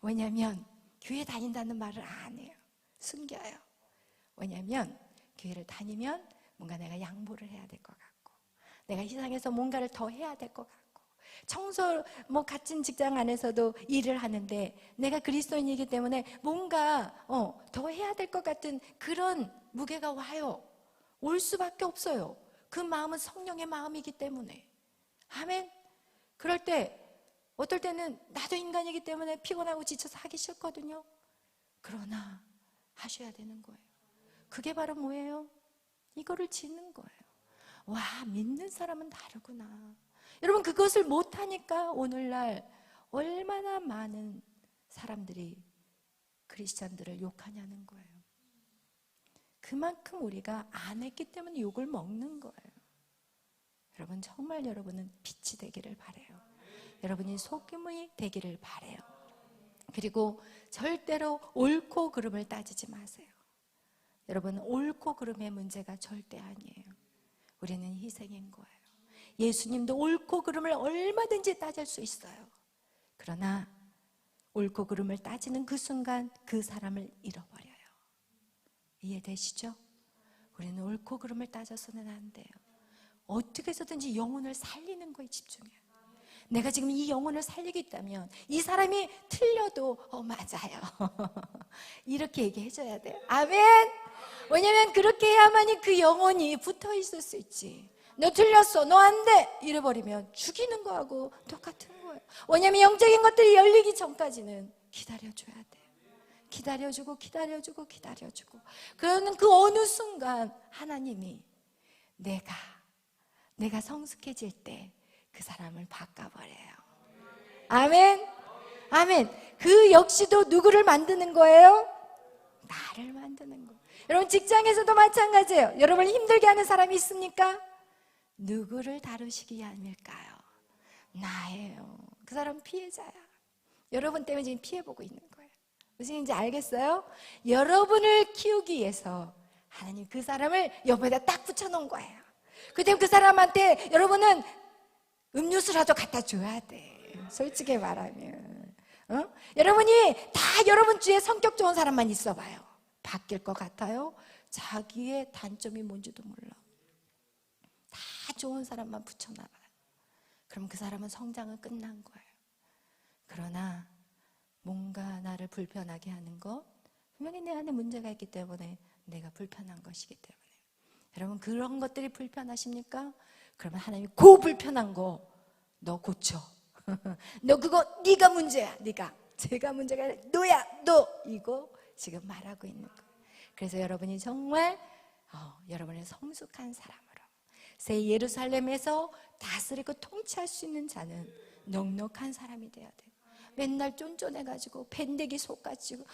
왜냐하면 교회 다닌다는 말을 안 해요. 숨겨요. 왜냐하면 교회를 다니면 뭔가 내가 양보를 해야 될 것 같고, 내가 희생해서 뭔가를 더 해야 될 것 같고, 청소 같은 직장 안에서도 일을 하는데 내가 그리스도인이기 때문에 뭔가 더 해야 될 것 같은 그런 무게가 와요. 올 수밖에 없어요. 그 마음은 성령의 마음이기 때문에. 아멘. 그럴 때 어떨 때는 나도 인간이기 때문에 피곤하고 지쳐서 하기 싫거든요. 그러나 하셔야 되는 거예요. 그게 바로 뭐예요? 이거를 짓는 거예요. 와, 믿는 사람은 다르구나. 여러분, 그것을 못하니까 오늘날 얼마나 많은 사람들이 크리스찬들을 욕하냐는 거예요. 그만큼 우리가 안 했기 때문에 욕을 먹는 거예요. 여러분, 정말 여러분은 빛이 되기를 바라요. 여러분이 소금이 되기를 바라요. 그리고 절대로 옳고 그름을 따지지 마세요. 여러분, 옳고 그름의 문제가 절대 아니에요. 우리는 희생인 거예요. 예수님도 옳고 그름을 얼마든지 따질 수 있어요. 그러나 옳고 그름을 따지는 그 순간 그 사람을 잃어버려요. 이해되시죠? 우리는 옳고 그름을 따져서는 안 돼요. 어떻게 해서든지 영혼을 살리는 거에 집중해요. 내가 지금 이 영혼을 살리고 있다면 이 사람이 틀려도 맞아요 이렇게 얘기해줘야 돼요. 아멘. 왜냐면 그렇게 해야만이 그 영혼이 붙어 있을 수 있지. 너 틀렸어, 너 안 돼 이래버리면 죽이는 거하고 똑같은 거예요. 왜냐면 영적인 것들이 열리기 전까지는 기다려줘야 돼요. 기다려주고 기다려주고 기다려주고, 그러는 그 어느 순간 하나님이 내가 성숙해질 때 그 사람을 바꿔버려요. 아멘. 아멘. 그 역시도 누구를 만드는 거예요? 나를 만드는 거예요. 여러분, 직장에서도 마찬가지예요. 여러분을 힘들게 하는 사람이 있습니까? 누구를 다루시기 위함일까요? 나예요. 그 사람 피해자야. 여러분 때문에 지금 피해보고 있는 거예요. 무슨 얘기인지 알겠어요? 여러분을 키우기 위해서 하나님 그 사람을 옆에다 딱 붙여놓은 거예요. 그때 그 사람한테 여러분은 음료수라도 갖다 줘야 돼. 솔직히 말하면 여러분이 다 여러분 주위에 성격 좋은 사람만 있어봐요. 바뀔 것 같아요? 자기의 단점이 뭔지도 몰라. 다 좋은 사람만 붙여놔봐요. 그럼 그 사람은 성장은 끝난 거예요. 그러나 뭔가 나를 불편하게 하는 것, 분명히 내 안에 문제가 있기 때문에 내가 불편한 것이기 때문에. 여러분, 그런 것들이 불편하십니까? 그러면 하나님이 그 불편한 거 너 고쳐. 너 그거 네가 문제야. 제가 문제가 아니라 너야. 너 이거 지금 말하고 있는 거예요. 그래서 여러분이 정말 여러분의 성숙한 사람으로 새 예루살렘에서 다스리고 통치할 수 있는 자는 넉넉한 사람이 돼야 돼요. 맨날 쫀쫀해가지고 밴데기 속가지고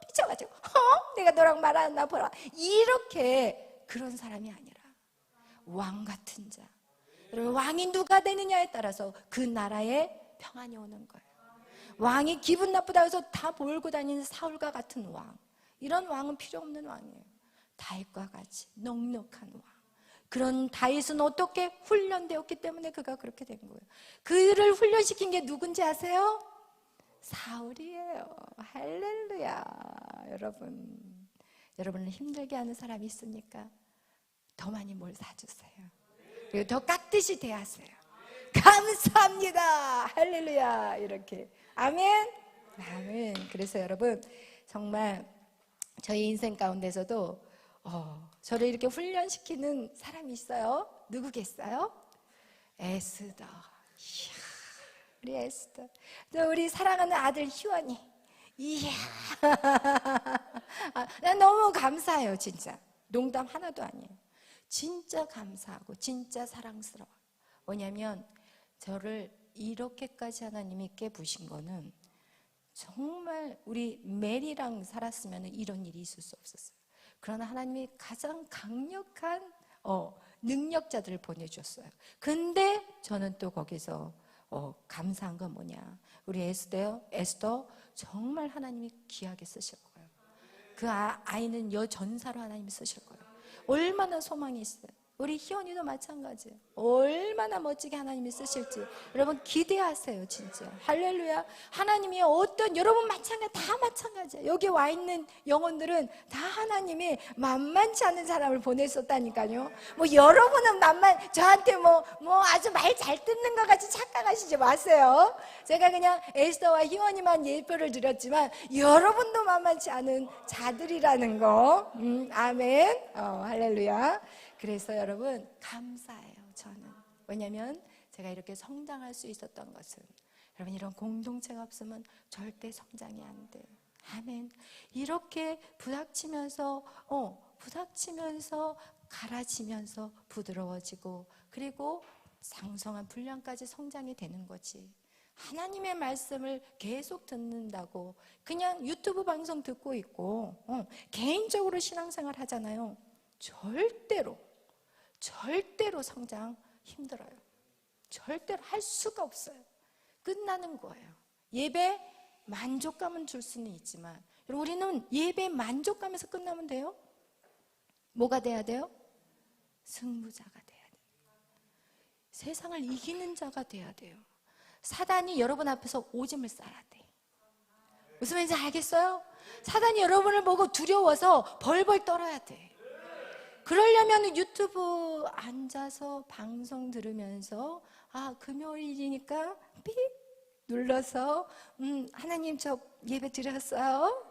삐쳐가지고 내가 너랑 말하나 보라 이렇게 그런 사람이 아니라 왕 같은 자. 여러분, 왕이 누가 되느냐에 따라서 그 나라에 평안이 오는 거예요. 왕이 기분 나쁘다고 해서 다 몰고 다니는 사울과 같은 왕, 이런 왕은 필요 없는 왕이에요. 다윗과 같이 넉넉한 왕. 그런 다윗은 어떻게 훈련되었기 때문에 그가 그렇게 된 거예요. 그를 훈련시킨 게 누군지 아세요? 사울이에요. 할렐루야. 여러분을 힘들게 하는 사람이 있습니까? 더 많이 뭘 사주세요. 그리고 더 깍듯이 대하세요. 감사합니다. 할렐루야. 이렇게. 아멘. 아멘. 그래서 여러분, 정말 저희 인생 가운데서도 저를 이렇게 훈련시키는 사람이 있어요. 누구겠어요? 에스더. 이야, 우리 에스더. 또 우리 사랑하는 아들 희원이. 이야. 난 너무 감사해요, 진짜. 농담 하나도 아니에요. 진짜 감사하고 진짜 사랑스러워. 왜냐하면 저를 이렇게까지 하나님이 깨부신 거는 정말 우리 메리랑 살았으면 이런 일이 있을 수 없었어요. 그러나 하나님이 가장 강력한 능력자들을 보내주셨어요. 근데 저는 또 거기서 감사한 건 뭐냐, 우리 에스더 정말 하나님이 귀하게 쓰실 거예요. 그 아이는 여전사로 하나님이 쓰실 거예요. 얼마나 소망이 있어요. 우리 희원이도 마찬가지예요. 얼마나 멋지게 하나님이 쓰실지 여러분 기대하세요. 진짜 할렐루야. 하나님이 여러분 다 마찬가지예요. 여기 와 있는 영혼들은 다 하나님이 만만치 않은 사람을 보냈었다니까요. 여러분은 저한테 아주 말 잘 듣는 것 같이 착각하시지 마세요. 제가 그냥 에스더와 희원이만 예표를 드렸지만 여러분도 만만치 않은 자들이라는 거. 아멘. 할렐루야. 그래서 여러분 감사해요. 저는. 왜냐하면 제가 이렇게 성장할 수 있었던 것은 여러분, 이런 공동체가 없으면 절대 성장이 안 돼요. 아멘. 이렇게 부닥치면서 갈아지면서 부드러워지고, 그리고 장성한 분량까지 성장이 되는 거지. 하나님의 말씀을 계속 듣는다고 그냥 유튜브 방송 듣고 있고 개인적으로 신앙생활 하잖아요. 절대로 성장 힘들어요. 절대로 할 수가 없어요. 끝나는 거예요. 예배 만족감은 줄 수는 있지만, 우리는 예배 만족감에서 끝나면 돼요? 뭐가 돼야 돼요? 승부자가 돼야 돼요. 세상을 이기는 자가 돼야 돼요. 사단이 여러분 앞에서 오줌을 싸야 돼. 무슨 말인지 알겠어요? 사단이 여러분을 보고 두려워서 벌벌 떨어야 돼. 그러려면 유튜브 앉아서 방송 들으면서 금요일이니까 삑 눌러서 하나님 저 예배 드렸어요.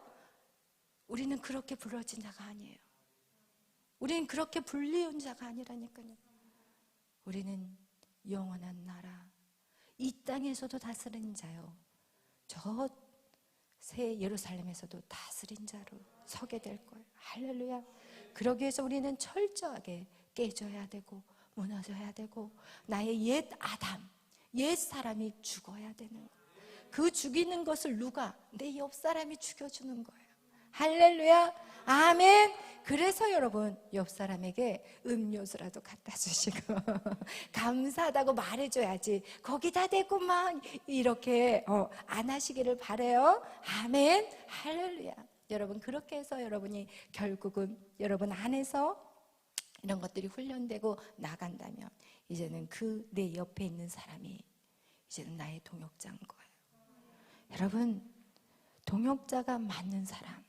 우리는 그렇게 불러진 자가 아니에요. 우리는 그렇게 불리운 자가 아니라니까요. 우리는 영원한 나라, 이 땅에서도 다스린 자요, 저 새 예루살렘에서도 다스린 자로 서게 될 거예요. 할렐루야. 그러기 위해서 우리는 철저하게 깨져야 되고 무너져야 되고, 나의 옛 아담, 옛 사람이 죽어야 되는 거예요. 그 죽이는 것을 누가? 내 옆 사람이 죽여주는 거예요. 할렐루야. 아멘. 그래서 여러분, 옆 사람에게 음료수라도 갖다 주시고 감사하다고 말해줘야지 거기다 대고 막 이렇게 안 하시기를 바라요. 아멘. 할렐루야. 여러분, 그렇게 해서 여러분이 결국은 여러분 안에서 이런 것들이 훈련되고 나간다면, 이제는 그 내 옆에 있는 사람이 이제는 나의 동역자인 거예요. 여러분, 동역자가 맞는 사람.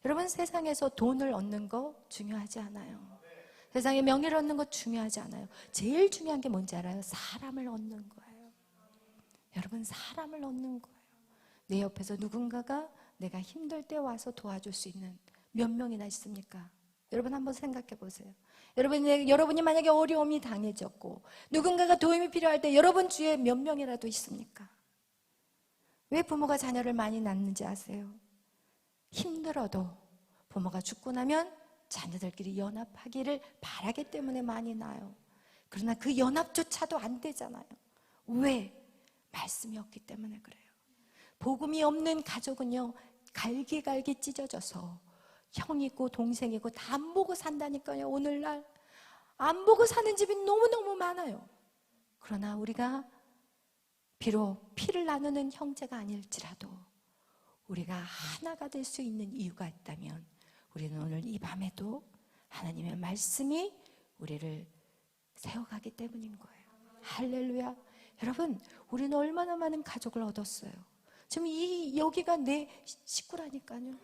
여러분, 세상에서 돈을 얻는 거 중요하지 않아요. 세상에 명예를 얻는 거 중요하지 않아요. 제일 중요한 게 뭔지 알아요? 사람을 얻는 거예요. 여러분, 사람을 얻는 거예요. 내 옆에서 누군가가 내가 힘들 때 와서 도와줄 수 있는 몇 명이나 있습니까? 여러분 한번 생각해 보세요. 여러분이 만약에 어려움이 당해졌고 누군가가 도움이 필요할 때 여러분 주위에 몇 명이라도 있습니까? 왜 부모가 자녀를 많이 낳는지 아세요? 힘들어도 부모가 죽고 나면 자녀들끼리 연합하기를 바라기 때문에 많이 낳아요. 그러나 그 연합조차도 안 되잖아요. 왜? 말씀이 없기 때문에 그래요. 복음이 없는 가족은요, 갈기갈기 찢어져서 형 있고 동생 있고 다 안 보고 산다니까요. 오늘날 안 보고 사는 집이 너무너무 많아요. 그러나 우리가 비록 피를 나누는 형제가 아닐지라도 우리가 하나가 될 수 있는 이유가 있다면, 우리는 오늘 이 밤에도 하나님의 말씀이 우리를 세워가기 때문인 거예요. 할렐루야. 여러분, 우리는 얼마나 많은 가족을 얻었어요. 지금 여기가 내 식구라니까요.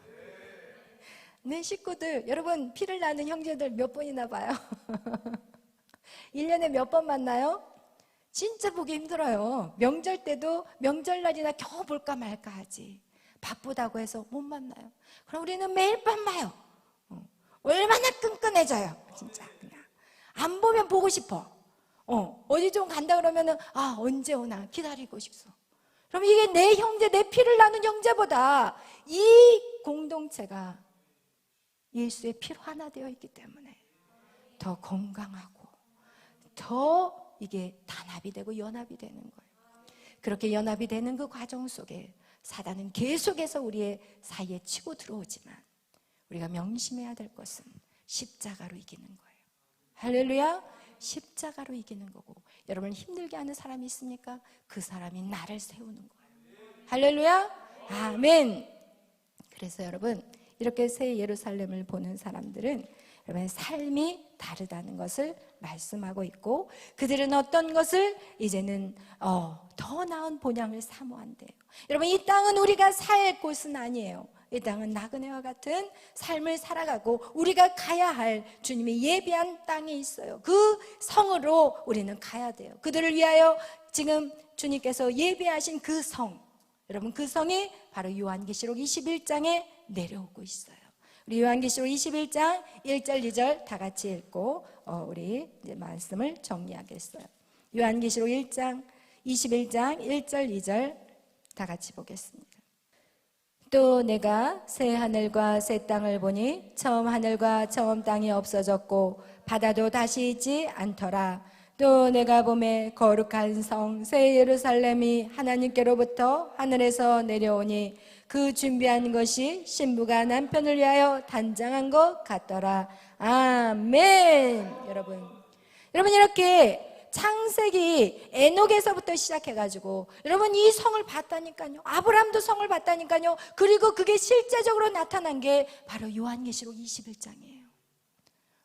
내 식구들, 여러분 피를 나는 형제들 몇 번이나 봐요? 1년에 몇 번 만나요? 진짜 보기 힘들어요. 명절 때도 명절날이나 겨우 볼까 말까 하지. 바쁘다고 해서 못 만나요. 그럼 우리는 매일 밤 봐요. 얼마나 끈끈해져요. 진짜 그냥 안 보면 보고 싶어. 어디 좀 간다 그러면은 언제 오나 기다리고 싶어. 그럼 이게 내 형제, 내 피를 나눈 형제보다 이 공동체가 예수의 피로 하나 되어 있기 때문에 더 건강하고 더 이게 단합이 되고 연합이 되는 거예요. 그렇게 연합이 되는 그 과정 속에 사단은 계속해서 우리의 사이에 치고 들어오지만, 우리가 명심해야 될 것은 십자가로 이기는 거예요. 할렐루야. 십자가로 이기는 거고, 여러분 힘들게 하는 사람이 있습니까? 그 사람이 나를 세우는 거예요. 할렐루야. 아멘. 그래서 여러분, 이렇게 새 예루살렘을 보는 사람들은 여러분의 삶이 다르다는 것을 말씀하고 있고, 그들은 어떤 것을 이제는 더 나은 본향을 사모한대요. 여러분, 이 땅은 우리가 살 곳은 아니에요. 이 땅은 나그네와 같은 삶을 살아가고 우리가 가야 할 주님이 예비한 땅이 있어요. 그 성으로 우리는 가야 돼요. 그들을 위하여 지금 주님께서 예비하신 그 성, 여러분 그 성이 바로 요한계시록 21장에 내려오고 있어요. 우리 요한계시록 21장 1절 2절 다 같이 읽고 우리 이제 말씀을 정리하겠어요. 요한계시록 1장 21장 1절 2절 다 같이 보겠습니다. 또 내가 새 하늘과 새 땅을 보니 처음 하늘과 처음 땅이 없어졌고 바다도 다시 있지 않더라. 또 내가 보매 거룩한 성 새 예루살렘이 하나님께로부터 하늘에서 내려오니 그 준비한 것이 신부가 남편을 위하여 단장한 것 같더라. 아멘. 여러분 이렇게 창세기 에녹에서부터 시작해가지고 여러분 이 성을 봤다니까요. 아브라함도 성을 봤다니까요. 그리고 그게 실제적으로 나타난 게 바로 요한계시록 21장이에요.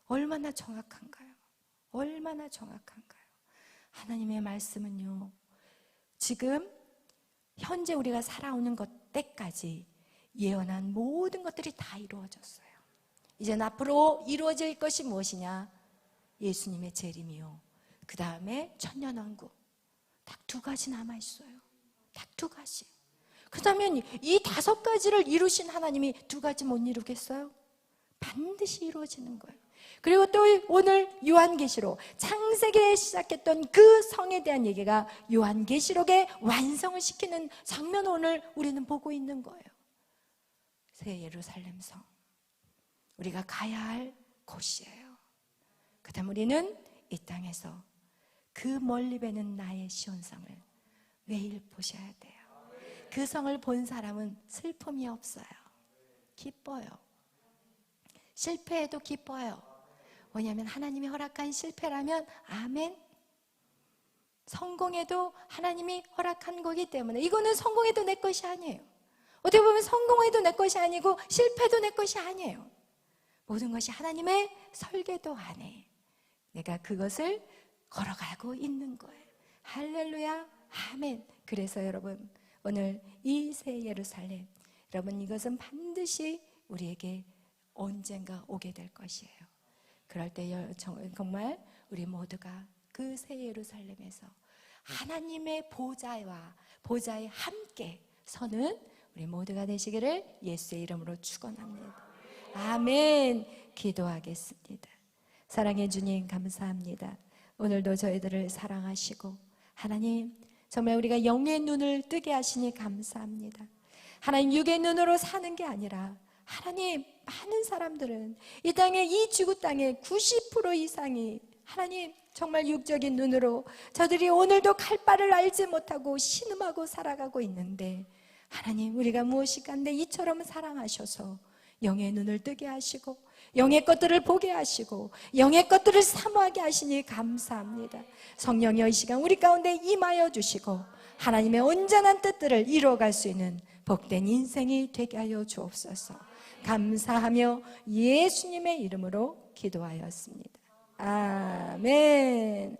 얼마나 정확한가요? 얼마나 정확한가요? 하나님의 말씀은요, 지금 현재 우리가 살아오는 것 때까지 예언한 모든 것들이 다 이루어졌어요. 이제 앞으로 이루어질 것이 무엇이냐? 예수님의 재림이요, 그 다음에 천년왕국. 딱 두 가지 남아있어요. 딱 두 가지. 그렇다면 이 다섯 가지를 이루신 하나님이 두 가지 못 이루겠어요? 반드시 이루어지는 거예요. 그리고 또 오늘 요한계시록, 창세기에 시작했던 그 성에 대한 얘기가 요한계시록에 완성을 시키는 장면을 오늘 우리는 보고 있는 거예요. 새 예루살렘 성, 우리가 가야 할 곳이에요. 그 다음 우리는 이 땅에서 그 멀리 배는 나의 시온성을 매일 보셔야 돼요. 그 성을 본 사람은 슬픔이 없어요. 기뻐요. 실패해도 기뻐요. 왜냐하면 하나님이 허락한 실패라면 아멘. 성공해도 하나님이 허락한 거기 때문에 이거는 성공해도 내 것이 아니에요. 어떻게 보면 성공해도 내 것이 아니고 실패도 내 것이 아니에요. 모든 것이 하나님의 설계도 안에 내가 그것을 걸어가고 있는 거예요. 할렐루야, 아멘. 그래서 여러분 오늘 이 새 예루살렘, 여러분 이것은 반드시 우리에게 언젠가 오게 될 것이에요. 그럴 때 정말 우리 모두가 그 새 예루살렘에서 하나님의 보좌에 함께 서는 우리 모두가 되시기를 예수의 이름으로 축원합니다. 아멘. 기도하겠습니다. 사랑해 주님 감사합니다. 오늘도 저희들을 사랑하시고 하나님 정말 우리가 영의 눈을 뜨게 하시니 감사합니다. 하나님 육의 눈으로 사는 게 아니라 하나님 많은 사람들은 이 땅에, 이 지구 땅의 90% 이상이 하나님 정말 육적인 눈으로 저들이 오늘도 갈 바를 알지 못하고 신음하고 살아가고 있는데 하나님 우리가 무엇이 간데 이처럼 사랑하셔서 영의 눈을 뜨게 하시고 영의 것들을 보게 하시고 영의 것들을 사모하게 하시니 감사합니다. 성령이 이 시간 우리 가운데 임하여 주시고 하나님의 온전한 뜻들을 이루어갈 수 있는 복된 인생이 되게 하여 주옵소서. 감사하며 예수님의 이름으로 기도하였습니다. 아멘.